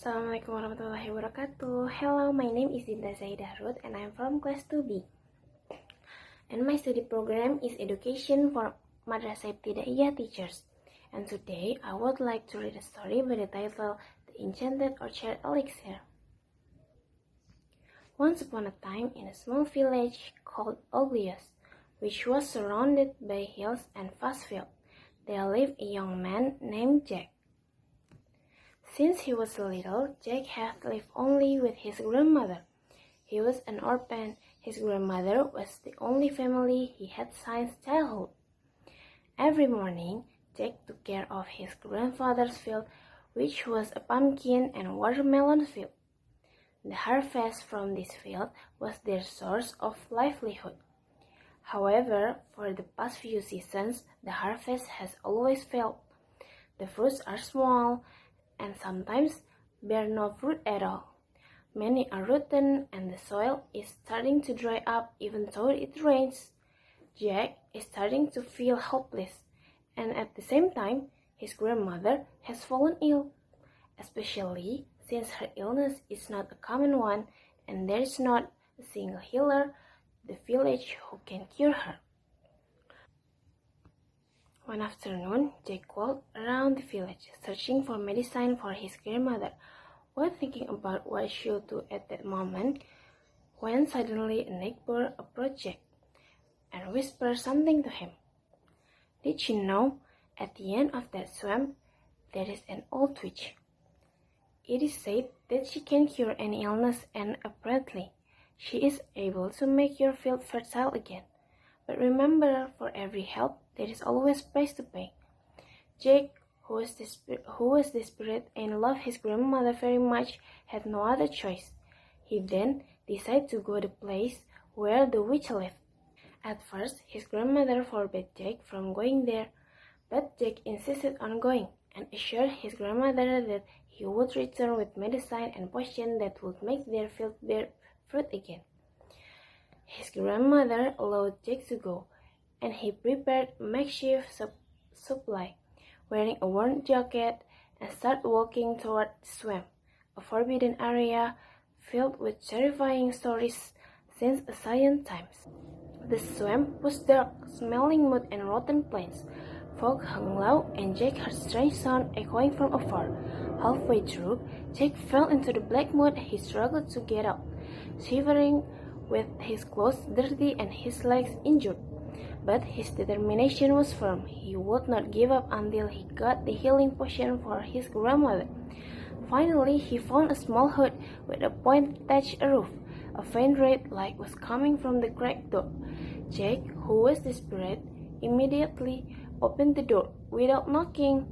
Assalamualaikum warahmatullahi wabarakatuh. Hello, my name is Dinda Zaidah Ruth and I'm from class 2B. And my study program is Education for Madrasah Ibtidaiyah Teachers. And today I would like to read a story by the title The Enchanted Orchard Elixir. Once upon a time in a small village called Oglios, which was surrounded by hills and vast fields, there lived a young man named Jack. Since he was little, Jack had lived only with his grandmother. He was an orphan. His grandmother was the only family he had since childhood. Every morning, Jack took care of his grandfather's field, which was a pumpkin and watermelon field. The harvest from this field was their source of livelihood. However, for the past few seasons, the harvest has always failed. The fruits are small and sometimes bear no fruit at all. Many are rotten and the soil is starting to dry up even though it rains. Jack is starting to feel hopeless, and at the same time, his grandmother has fallen ill, especially since her illness is not a common one and there is not a single healer in the village who can cure her. One afternoon, Jack walked around the village, searching for medicine for his grandmother, while thinking about what he should do at that moment, when suddenly a neighbor approached Jack and whispered something to him. Did you know, at the end of that swamp, there is an old witch? It is said that she can cure any illness and apparently, she is able to make your field fertile again. But remember, for every help, there is always price to pay. Jack, who was desperate and loved his grandmother very much, had no other choice. He then decided to go to the place where the witch lived. At first, his grandmother forbade Jack from going there, but Jack insisted on going and assured his grandmother that he would return with medicine and potion that would make their field bear fruit again. His grandmother allowed Jack to go, and he prepared a makeshift supply, wearing a worn jacket, and started walking toward the swamp, a forbidden area filled with terrifying stories since ancient times. The swamp was dark, smelling mud and rotten plants. Fog hung low, and Jack heard strange sound echoing from afar. Halfway through, Jack fell into the black mud. He struggled to get up, shivering with his clothes dirty and his legs injured. But his determination was firm. He would not give up until he got the healing potion for his grandmother. Finally, he found a small hut with a pointed thatched roof. A faint red light was coming from the cracked door. Jack, who was desperate, immediately opened the door without knocking.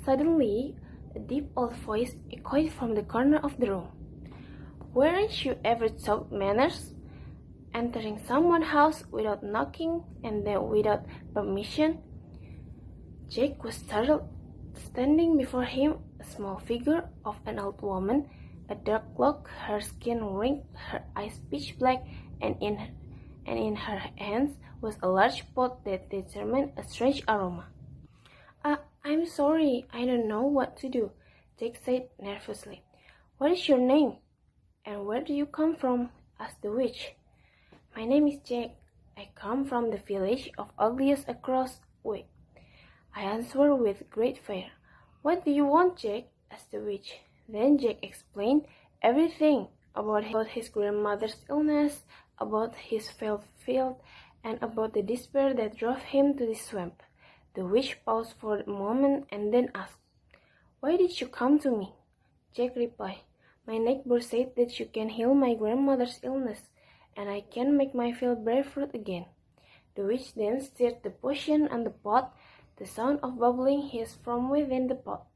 Suddenly, a deep old voice echoed from the corner of the room. "Weren't you ever taught manners? Entering someone's house without knocking and then without permission?" Jack was startled. Standing before him, a small figure of an old woman, a dark cloak, her skin wrinkled, her eyes pitch black, and in her hands was a large pot that determined a strange aroma. I'm sorry, I don't know what to do," Jack said nervously. "What is your name? And where do you come from?" asked the witch. "My name is Jack. I come from the village of Oglios across way," I answered with great fear. "What do you want, Jack?" asked the witch. Then Jack explained everything about his grandmother's illness, about his failed field, and about the despair that drove him to the swamp. The witch paused for a moment and then asked, "Why did you come to me?" Jack replied, "My neighbor said that you can heal my grandmother's illness, and I can make my field bear fruit again." The witch then stirred the potion on the pot. The sound of bubbling hissed from within the pot.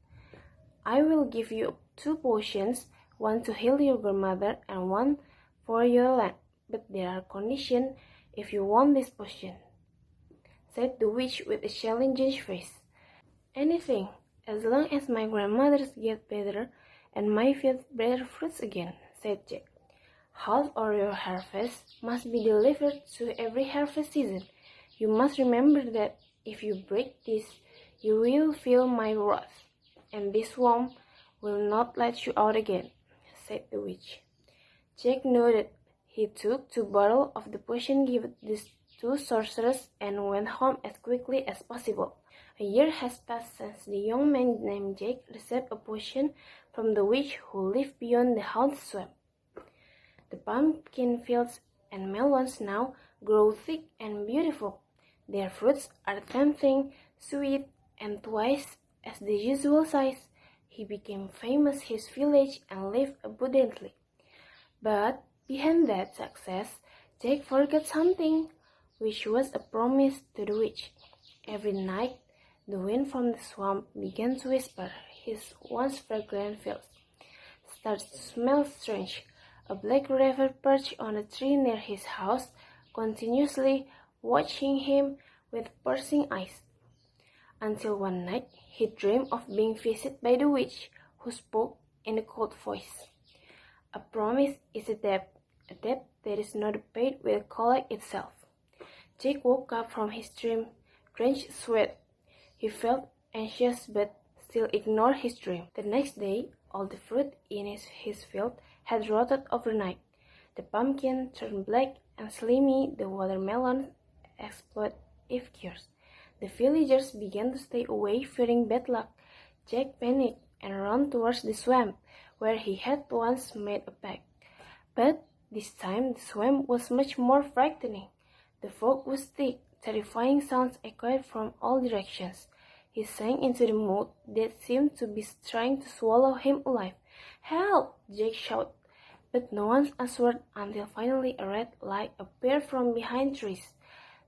"I will give you 2 potions, one to heal your grandmother and one for your land. But there are conditions if you want this potion," said the witch with a challenging face. "Anything, as long as my grandmother's get better and my field bear fruits again," said Jack. "Half of your harvest must be delivered to every harvest season. You must remember that if you break this, you will feel my wrath, and this swamp will not let you out again," said the witch. Jack nodded. He took 2 bottles of the potion given these 2 sorcerers and went home as quickly as possible. A year has passed since the young man named Jack received a potion from the witch who lived beyond the haunted swamp. The pumpkin fields and melons now grow thick and beautiful. Their fruits are tempting, sweet, and twice as the usual size. He became famous in his village and lived abundantly. But behind that success, Jack forgot something, which was a promise to the witch. Every night, the wind from the swamp began to whisper his once fragrant fields. Started to smell strange. A black raven perched on a tree near his house, continuously watching him with piercing eyes. Until one night, he dreamed of being visited by the witch, who spoke in a cold voice. "A promise is a debt that is not paid will collect itself." Jack woke up from his dream, drenched with sweat. He felt anxious but still ignored his dream. The next day, all the fruit in his field had rotted overnight. The pumpkin turned black and slimy, the watermelon exploded if cursed. The villagers began to stay away, fearing bad luck. Jack panicked and ran towards the swamp, where he had once made a pact. But this time the swamp was much more frightening. The fog was thick, terrifying sounds echoed from all directions. He sank into the mud that seemed to be trying to swallow him alive. "Help!" Jack shouted, but no one answered until finally a red light appeared from behind trees.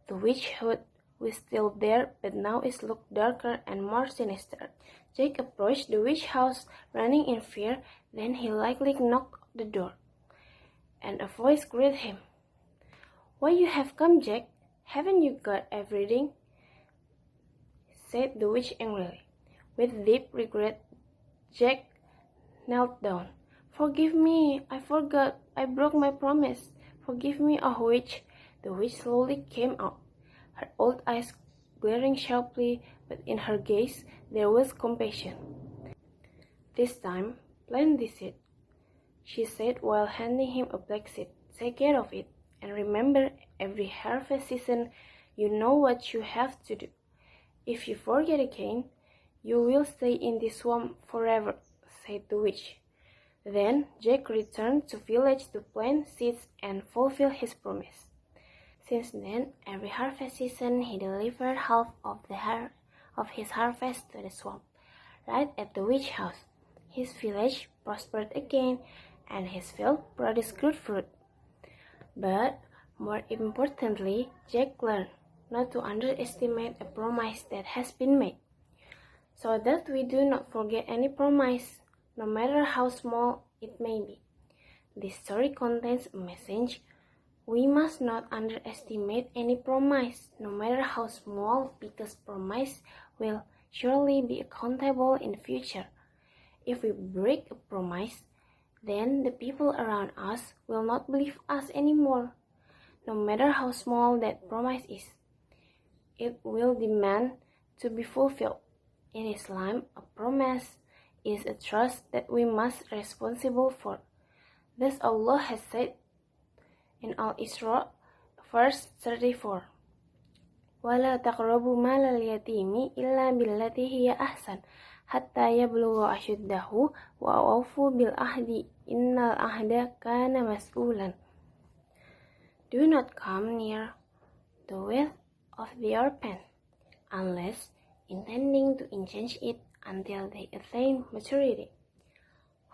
The witch hut was still there, but now it looked darker and more sinister. Jack approached the witch house, running in fear. Then he lightly knocked the door, and a voice greeted him. "Why you have come, Jack? Haven't you got everything?" said the witch angrily. With deep regret, Jack knelt down. "Forgive me, I forgot, I broke my promise. Forgive me, oh witch." The witch slowly came out, her old eyes glaring sharply, but in her gaze there was compassion. "This time, plant this seed," she said while handing him a black seed. "Take care of it, and remember, every harvest season you know what you have to do. If you forget again, you will stay in this swamp forever," said the witch. Then Jack returned to village to plant seeds and fulfill his promise. Since then, every harvest season he delivered half of his harvest to the swamp, right at the witch house. His village prospered again, and his field produced good fruit. But more importantly, Jack learned not to underestimate a promise that has been made, so that we do not forget any promise, no matter how small it may be. This story contains a message. We must not underestimate any promise, no matter how small, because promise will surely be accountable in the future. If we break a promise, then the people around us will not believe us anymore, no matter how small that promise is. It will demand to be fulfilled. In Islam, a promise is a trust that we must be responsible for. Thus Allah has said in Al-Isra, verse 34, وَلَا تَقْرَبُوا مَالَ الْيَتِيمِ إِلَّا بِالَّتِي هِيَ أَحْسَنُ حَتَّى يَبْلُغَ أَشُدَّهُ وَأَوْفُوا بِالْعَهْدِ إِنَّ الْعَهْدَ كَانَ مَسْئُولًا. Do not come near the wealth of the orphan, unless intending to enchange it until they attain maturity.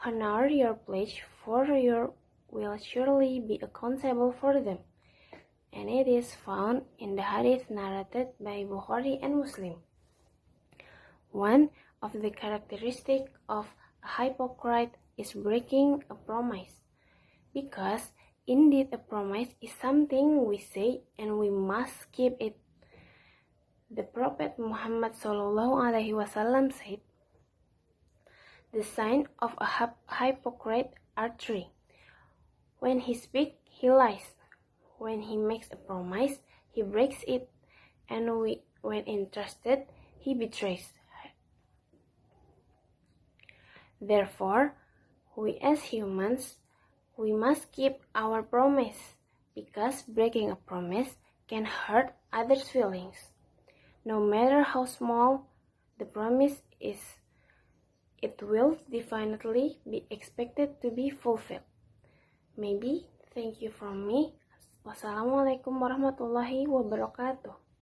Honor your pledge, for you will surely be accountable for them. And it is found in the hadith narrated by Bukhari and Muslim. One of the characteristics of a hypocrite is breaking a promise, because indeed a promise is something we say and we must keep it. The Prophet Muhammad SAW said, "The signs of a hypocrite are 3. When he speaks, he lies. When he makes a promise, he breaks it. And when entrusted, he betrays." Therefore, we as humans, we must keep our promise, because breaking a promise can hurt others' feelings. No matter how small the promise is, it will definitely be expected to be fulfilled. Maybe, thank you from me. Wassalamualaikum warahmatullahi wabarakatuh.